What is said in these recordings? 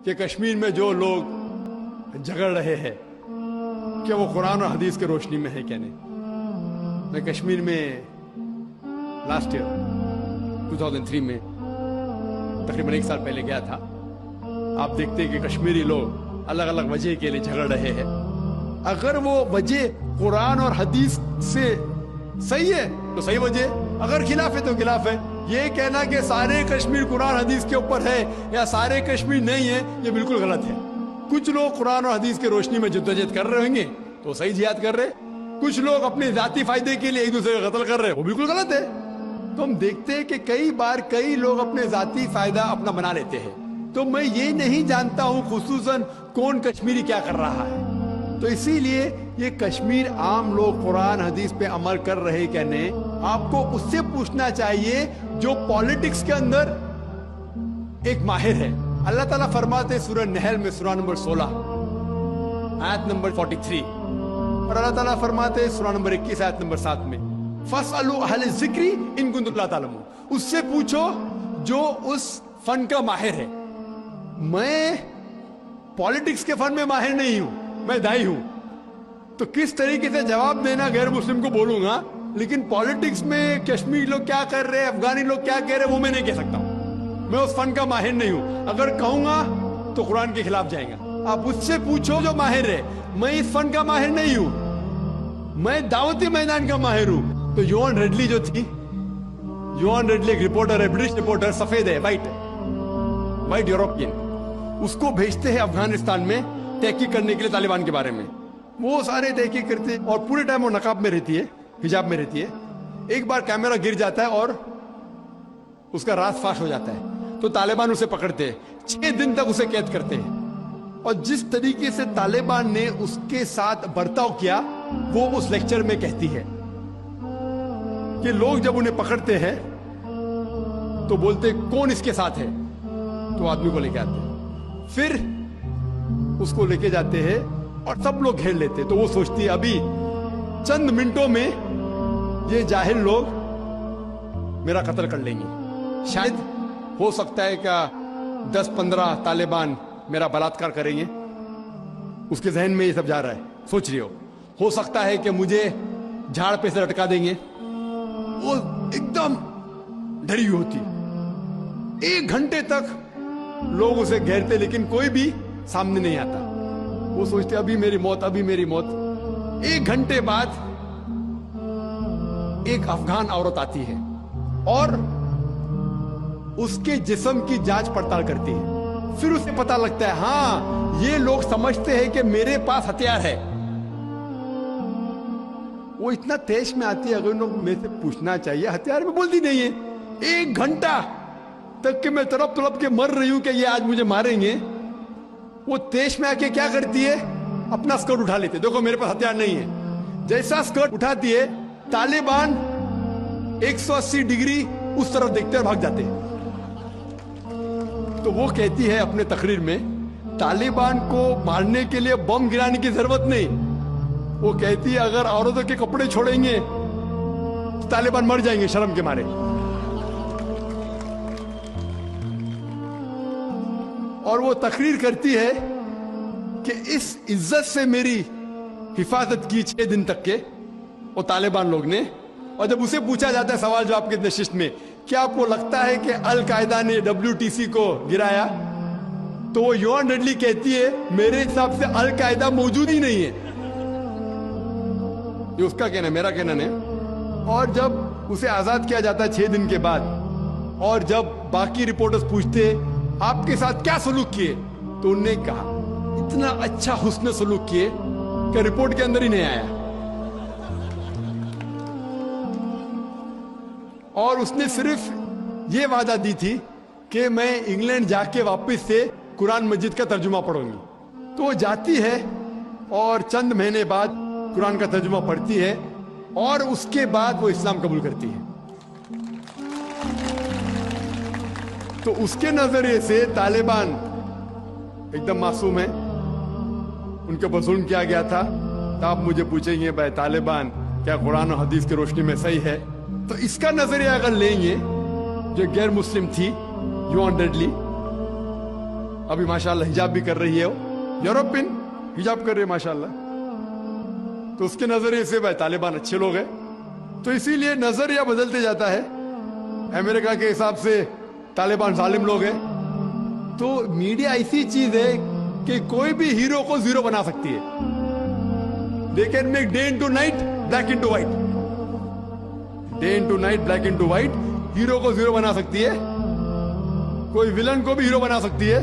کہ کشمیر میں جو لوگ جھگڑ رہے ہیں کہ وہ قرآن اور حدیث کے روشنی میں ہے کیا نہیں. میں کشمیر میں لاسٹ ایئر 2003 میں تقریباً 1 سال پہلے گیا تھا. آپ دیکھتے ہیں کہ کشمیری لوگ الگ الگ وجہ کے لیے جھگڑ رہے ہیں. اگر وہ وجہ قرآن اور حدیث سے صحیح ہے تو صحیح وجہ، اگر خلاف ہے تو خلاف ہے. یہ کہنا کہ سارے کشمیر قرآن حدیث کے اوپر ہے یا سارے کشمیر نہیں ہے، یہ بالکل غلط ہے. کچھ لوگ قرآن اور حدیث کی روشنی میں جدوجہد کر رہے ہوں گے تو صحیح جہاد کر رہے. کچھ لوگ اپنے ذاتی فائدے کے لیے ایک دوسرے کا قتل کر رہے، وہ بالکل غلط ہے. تو ہم دیکھتے ہیں کہ کئی بار کئی لوگ اپنے ذاتی فائدہ اپنا بنا لیتے ہیں. تو میں یہ نہیں جانتا ہوں خصوصاً کون کشمیری کیا کر رہا ہے. تو اسی لیے یہ کشمیر عام لوگ قرآن حدیث پہ عمل کر رہے کہ نہیں، آپ کو اس سے پوچھنا چاہیے جو پالیٹکس کے اندر ایک ماہر ہے. اللہ تعالیٰ فرماتے سورہ نحل میں سورہ نمبر 16 آیت نمبر 43، اور اللہ تعالیٰ فرماتے سورہ نمبر 21 آیت نمبر 7 میں فَاسْأَلُوا أَهْلَ الذِّكْرِ إِن كُنتُمْ لَا تَعْلَمُونَ. اس سے پوچھو جو اس فن کا ماہر ہے. میں پالیٹکس کے فن میں ماہر نہیں ہوں، میں دائی ہوں. تو کس طریقے سے جواب دینا غیر مسلم کو بولوں گا، لیکن پالیٹکس میں کشمیری لوگ کیا کر رہے ہیں، افغانی لوگ کیا کہہ رہے ہیں، وہ میں نہیں کہہ سکتا ہوں. میں اس فن کا ماہر نہیں ہوں. اگر کہوں گا تو قرآن کے خلاف جائیں گا. آپ اس سے پوچھو جو ماہر ہے. میں اس فن کا ماہر نہیں ہوں، میں دعوتی میدان کا ماہر ہوں. تو یوان ریڈلی جو تھی، یوان ریڈلی ایک رپورٹر ہے، برٹش رپورٹر، سفید ہے، وائٹ یوروپین. اس کو بھیجتے ہیں افغانستان میں تحقیق کرنے کے لیے طالبان کے بارے میں. وہ سارے تحقیق کرتے ہیں اور پورے ٹائم وہ نقاب میں رہتی ہے، حجاب میں رہتی ہے. ایک بار کیمرہ گر جاتا ہے اور اس کا راز فاش ہو جاتا ہے تو طالبان اسے پکڑتے ہیں، 6 دن تک اسے قید کرتے ہیں. اور جس طریقے سے طالبان نے اس کے ساتھ برتاؤ کیا وہ اس لیکچر میں کہتی ہے کہ لوگ جب انہیں پکڑتے ہیں تو بولتے کون اس کے ساتھ ہے، تو آدمی کو لے کے آتے ہیں، پھر اس کو لے کے جاتے ہیں اور سب لوگ گھیر لیتے. تو وہ سوچتی ہے ابھی چند منٹوں میں یہ جاہل لوگ میرا قتل کر لیں گے. شاید ہو سکتا ہے کہ 10-15 طالبان میرا بلاತ್ಕಾರ کریں گے. اس کے ذہن میں یہ سب جا رہا ہے، سوچ رہی ہو سکتا ہے کہ مجھے جھاڑ پہ سے لٹکا دیں گے. وہ ایک دم ڈری ہوئی ہوتی. 1 گھنٹے تک لوگ اسے گھیرتے لیکن کوئی بھی سامنے نہیں آتا. وہ سوچتے ابھی میری موت، ابھی میری موت. 1 گھنٹے بعد ایک افغان عورت آتی ہے اور اس کے جسم کی جانچ پڑتال کرتی ہے. پھر اسے پتا لگتا ہے ہاں یہ لوگ سمجھتے ہیں کہ میرے پاس ہتھیار ہے. وہ اتنا تیش میں آتی ہے، اگر ان لوگ میں سے پوچھنا چاہیے ہتھیار میں، بولتی نہیں ہے. 1 گھنٹہ تک کہ میں تڑپ کے مر رہی ہوں کہ یہ آج مجھے ماریں گے. وہ تیش میں آ کے کیا کرتی ہے، اپنا اسکرٹ اٹھا لیتے، دیکھو میرے پاس ہتھیار نہیں ہے. جیسا اسکرٹ اٹھاتی ہے طالبان 180 ڈگری اس طرف دیکھتے اور بھاگ جاتے. تو وہ کہتی ہے اپنے تقریر میں طالبان کو مارنے کے لیے بم گرانے کی ضرورت نہیں. وہ کہتی ہے اگر عورتوں کے کپڑے چھوڑیں گے تو طالبان مر جائیں گے شرم کے مارے. اور وہ تقریر کرتی ہے کہ اس عزت سے میری حفاظت کی 6 دن تک کے وہ طالبان لوگ نے. اور جب اسے پوچھا جاتا ہے سوال جواب کے نشست میں کیا آپ کو لگتا ہے کہ القاعدہ نے WTC کو گرایا، تو وہ یوان ریڈلی کہتی ہے میرے حساب سے القاعدہ موجود ہی نہیں ہے. یہ اس کا کہنا ہے، میرا کہنا نہیں. اور جب اسے آزاد کیا جاتا ہے 6 دن کے بعد، اور جب باقی رپورٹرز پوچھتے آپ کے ساتھ کیا سلوک کیے، تو انہوں نے کہا اتنا اچھا حسن سلوک کیے کہ رپورٹ کے اندر ہی نہیں آیا. اور اس نے صرف یہ وعدہ دی تھی کہ میں انگلینڈ جا کے واپس سے قرآن مجید کا ترجمہ پڑھوں گی. تو وہ جاتی ہے اور چند مہینے بعد قرآن کا ترجمہ پڑھتی ہے اور اس کے بعد وہ اسلام قبول کرتی ہے. تو اس کے نظریے سے طالبان ایک دم معصوم ہیں، ان کے اوپر ظلم کیا گیا تھا. تو آپ مجھے پوچھیں گے بھائی طالبان کیا قرآن و حدیث کی روشنی میں صحیح ہے؟ تو اس کا نظریہ اگر لیں گے جو غیر مسلم تھی یوان ریڈلی، ابھی ماشاءاللہ حجاب بھی کر رہی ہے, وہ یورپین حجاب کر رہی ہے ماشاءاللہ. تو اس کے نظریے سے بھائی طالبان اچھے لوگ ہیں. تو اسی لیے نظریہ بدلتے جاتا ہے. امریکہ کے حساب سے طالبان ظالم لوگ ہیں. تو میڈیا ایسی چیز ہے کہ کوئی بھی ہیرو کو زیرو بنا سکتی ہے. They can make day into night, black into white. Day into night, black into white. Hero کو زیرو بنا سکتی ہے, کوئی ولن کو بھی ہیرو بنا سکتی ہے.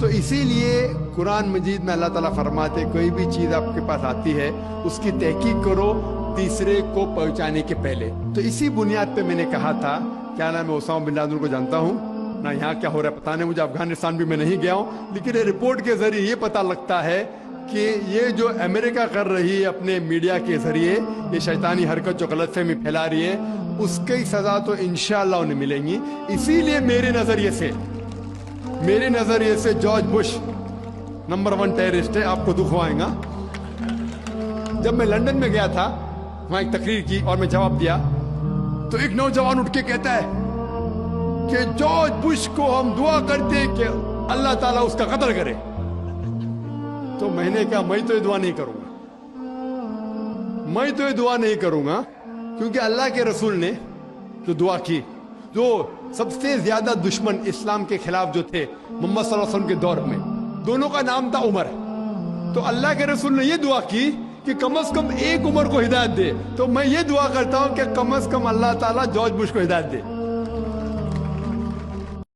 تو اسی لیے قرآن مجید میں اللہ تعالیٰ فرماتے کوئی بھی چیز آپ کے پاس آتی ہے اس کی تحقیق کرو تیسرے کو پہنچانے کے پہلے. تو اسی بنیاد پہ میں نے کہا تھا, کیا نام ہے, اسامہ بن لادن کو جانتا ہوں نہ, یہاں کیا ہو رہا ہے پتہ نہیں مجھے, افغانستان بھی میں نہیں گیا ہوں, لیکن یہ رپورٹ کے ذریعے یہ پتہ لگتا ہے کہ یہ جو امریکہ کر رہی ہے اپنے میڈیا کے ذریعے, یہ شیطانی حرکت جو غلط فہمی پھیلا رہی ہے, اس کی سزا تو انشاءاللہ انہیں ملیں گی. اسی لیے میرے نظریے سے جارج بش نمبر 1 ٹیررسٹ ہے. آپ کو دکھ ہوائیں گا. جب میں لندن میں گیا تھا, وہاں ایک تقریر کی اور میں جواب دیا, تو ایک نوجوان اٹھ کے کہتا ہے کہ جارج بش کو ہم دعا کرتے ہیں کہ اللہ تعالیٰ اس کا قتل کرے. تو میں نے کہا میں تو یہ دعا نہیں کروں گا, کیونکہ اللہ کے رسول نے جو دعا کی, جو سب سے زیادہ دشمن اسلام کے خلاف جو تھے محمد صلی اللہ علیہ وسلم کے دور میں, دونوں کا نام تھا عمر. تو اللہ کے رسول نے یہ دعا کی کہ کم از کم ایک عمر کو ہدایت دے. تو میں یہ دعا کرتا ہوں کہ کم از کم اللہ تعالیٰ جارج بش کو ہدایت دے.